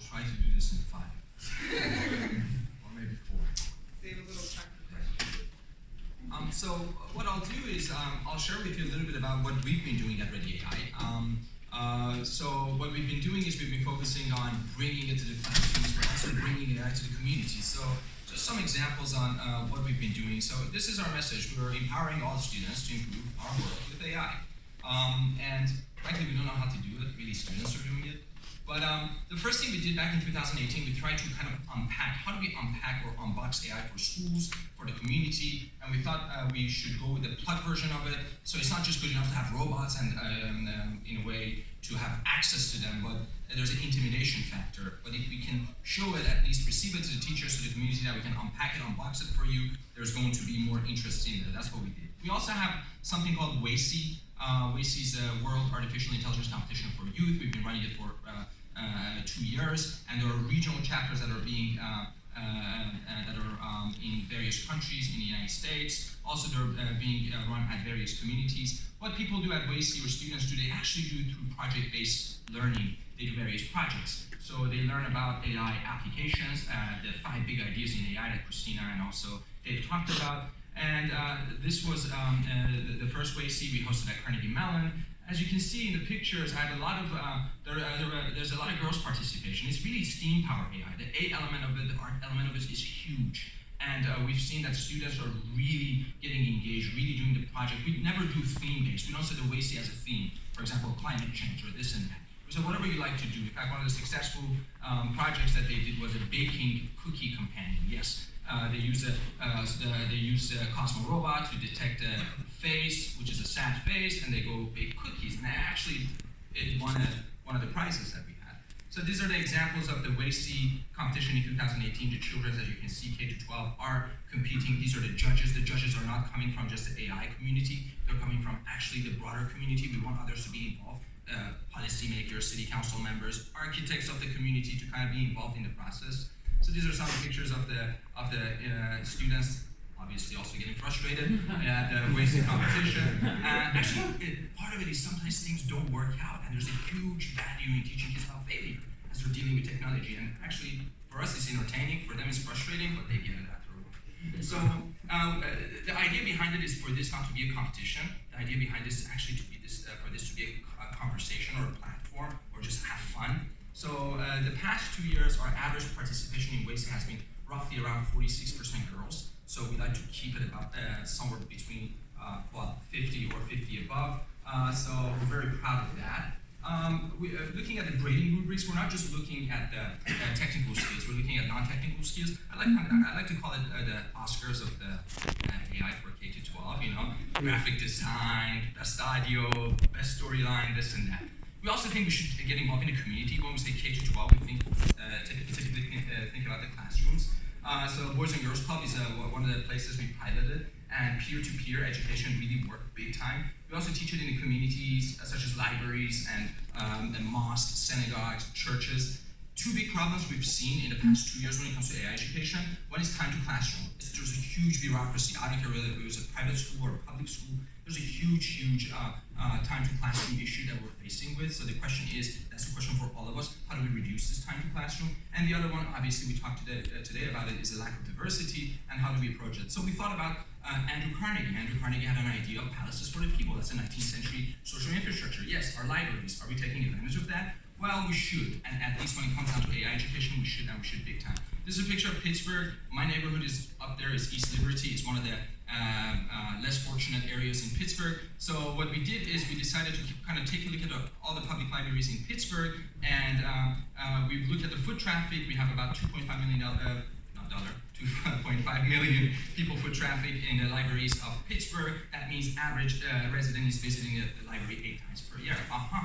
try to do this in 5. Or maybe 4. Save a little time for questions. So what I'll do is I'll share with you a little bit about what we've been doing at ReadyAI. So what we've been doing is we've been focusing on bringing it to the classrooms, but also bringing AI to the community. So just some examples on what we've been doing. So this is our message. We're empowering all students to improve our world with AI. And frankly, we don't know how to do it. Really, students are doing it. But the first thing we did back in 2018, we tried to kind of unpack, how do we unpack or unbox AI for schools, for the community, and we thought we should go with the plug version of it. So it's not just good enough to have robots and in a way to have access to them, but there's an intimidation factor. But if we can show it, at least receive it to the teachers, to the community, that we can unpack it, unbox it for you, there's going to be more interest in it. That's what we did. We also have something called WACI. WACI is a World Artificial Intelligence Competition for Youth. We've been running it for 2 years, and there are regional chapters that are being in various countries in the United States. Also, they're being run at various communities. What people do at WACI, or students do, they actually do it through project-based learning. They do various projects. So they learn about AI applications, the 5 big ideas in AI that Chistina and also Dave talked about. And this was the first WACI we hosted at Carnegie Mellon. As you can see in the pictures, I have a lot of there's a lot of girls' participation. It's really STEAM-powered AI. The A element of it, the art element of it is huge. And we've seen that students are really getting engaged, really doing the project. We never do theme-based. We don't say the WACI as a theme. For example, climate change or this and that. We said whatever you like to do. In fact, one of the successful projects that they did was a baking cookie companion. Yes. They use a Cosmo robot to detect a face, which is a sad face, and they go bake cookies. And actually, it won one of the prizes that we had. So these are the examples of the WACI competition in 2018. The children, as you can see, K-12 are competing. These are the judges. The judges are not coming from just the AI community. They're coming from actually the broader community. We want others to be involved. Policymakers, city council members, architects of the community to kind of be involved in the process. So these are some pictures of the students, obviously also getting frustrated at the WACI competition. Actually, part of it is sometimes things don't work out, and there's a huge value in teaching kids about failure as they're dealing with technology. And actually, for us, it's entertaining. For them, it's frustrating, but they get it after all. So the idea behind it is for this not to be a competition. The idea behind this is actually to be for this to be a conversation or a platform or just have fun. So the past 2 years, our average participation in WACI has been roughly around 46% girls. So we like to keep it about somewhere between 50 or 50 above. So we're very proud of that. Looking at the grading rubrics, we're not just looking at the technical skills. We're looking at non-technical skills. I like to call it the Oscars of the AI for K-12. You know, graphic design, best audio, best storyline, this and that. We also think we should get involved in the community. When we say K-12, we typically think about the classrooms. So Boys and Girls Club is one of the places we piloted, and peer-to-peer education really worked big time. We also teach it in the communities, such as libraries and mosques, synagogues, churches. 2 big problems we've seen in the past 2 years when it comes to AI education. One is time to classroom. There's a huge bureaucracy. I don't care whether it was a private school or a public school. There's a huge time to classroom issue that we're facing with. So the question is, that's a question for all of us, how do we reduce this time to classroom? And the other one, obviously we talked today about it, is the lack of diversity and how do we approach it. So we thought about Andrew Carnegie. Andrew Carnegie had an idea of palaces for the people. That's a 19th century social infrastructure. Yes, our libraries, are we taking advantage of that? Well, we should, and at least when it comes down to AI education, we should, and we should big time. This is a picture of Pittsburgh. My neighborhood is up there, is East Liberty. It's one of the less fortunate areas in Pittsburgh. So what we did is we decided to kind of take a look at all the public libraries in Pittsburgh, and we looked at the foot traffic. We have about 2.5 million people foot traffic in the libraries of Pittsburgh. That means average resident is visiting the library 8 times per year.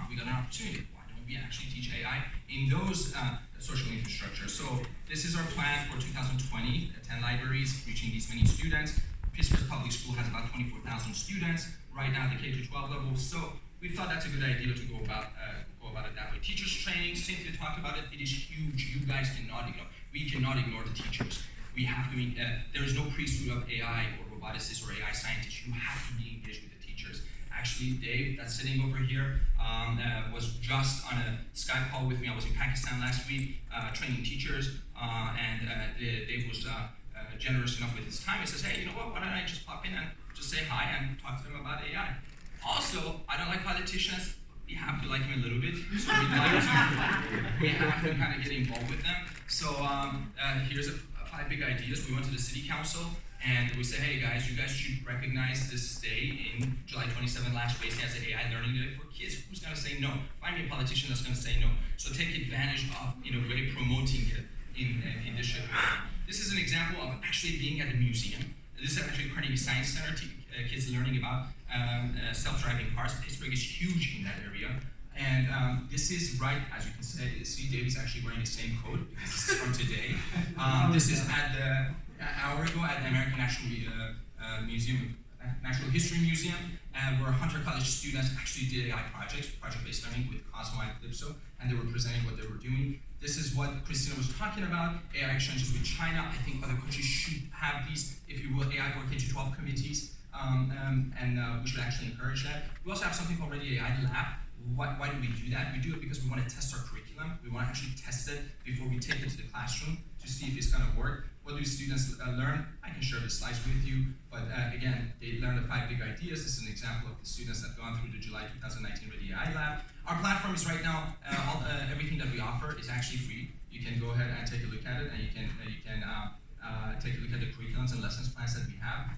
We got an opportunity. We actually teach AI in those social infrastructures. So this is our plan for 2020, 10 libraries reaching these many students. Pittsburgh Public School has about 24,000 students right now at the K-12 level. So we thought that's a good idea to go about it that way. Teachers training, Cynthia talked about it. It is huge. You guys cannot ignore. We cannot ignore the teachers. We have to. There is no priesthood of AI or roboticists or AI scientists. You have to be engaged with the teachers. Actually, Dave, that's sitting over here, was just on a Skype call with me. I was in Pakistan last week training teachers, and Dave was generous enough with his time. He says, hey, you know what, why don't I just pop in and just say hi and talk to them about AI. Also, I don't like politicians. We have to like him a little bit, so we have to kind of get involved with them. So here's 5 big ideas. We went to the city council, and we said, hey guys, you guys should recognize this day in July 27 last Wednesday as an AI Learning Day for kids. Who's going to say no? Find me a politician that's going to say no. So take advantage of, really promoting it in this. This is an example of actually being at a museum. This is actually Carnegie Science Center. Kids learning about self-driving cars. Pittsburgh is huge in that area. And this is right, as you can see, Dave is actually wearing the same coat because this is from today. This is at an hour ago at the American Natural History Museum, where Hunter College students actually did AI projects, project-based learning with Cosmo and Calypso, and they were presenting what they were doing. This is what Cristina was talking about, AI exchanges with China. I think other countries should have these, if you will, AI for K-12 committees, and we should actually encourage that. We also have something called ReadyAI Lab. Why do we do that? We do it because we want to test our curriculum. We want to actually test it before we take it to the classroom to see if it's going to work. What do students learn? I can share the slides with you, but again, they learn the 5 big ideas. This is an example of the students that have gone through the July 2019 ReadyAI Lab. Our platform is right now, everything that we offer is actually free. You can go ahead and take a look at it, and you can take a look at the curriculums and lessons plans that we have.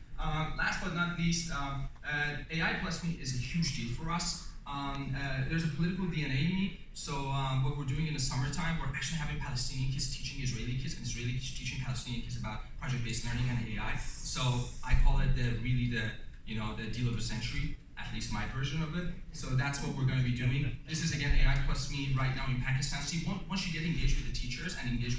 Last but not least, AI plus me is a huge deal for us. There's a political DNA in me, so what we're doing in the summertime, we're actually having Palestinian kids teaching Israeli kids, and Israeli kids teaching Palestinian kids about project-based learning and AI. So I call it the deal of the century, at least my version of it. So that's what we're going to be doing. This is again AI plus me right now in Pakistan. See, once you get engaged with the teachers and get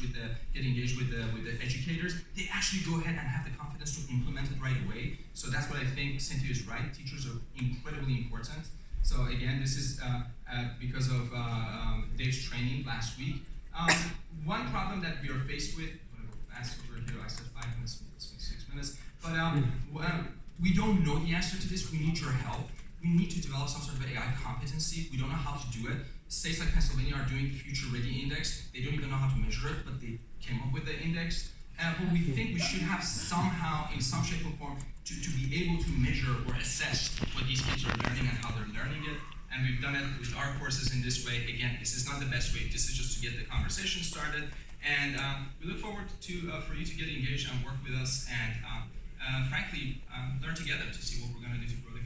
engaged with the educators, they actually go ahead and have the confidence to implement it right away. So that's what I think Cynthia is right. Teachers are incredibly important. So again, this is because of Dave's training last week. One problem that we are faced with, I'm going to go fast over here, I said 5 minutes, it's 6 minutes, but we don't know the answer to this. We need your help. We need to develop some sort of AI competency. We don't know how to do it. States like Pennsylvania are doing Future Ready Index. They don't even know how to measure it, but they came up with the index. But we think we should have somehow, in some shape or form, to be able to measure or assess what these kids are learning and how they're learning it. And we've done it with our courses in this way. Again, this is not the best way. This is just to get the conversation started. And we look forward to for you to get engaged and work with us and frankly, learn together to see what we're going to do to grow the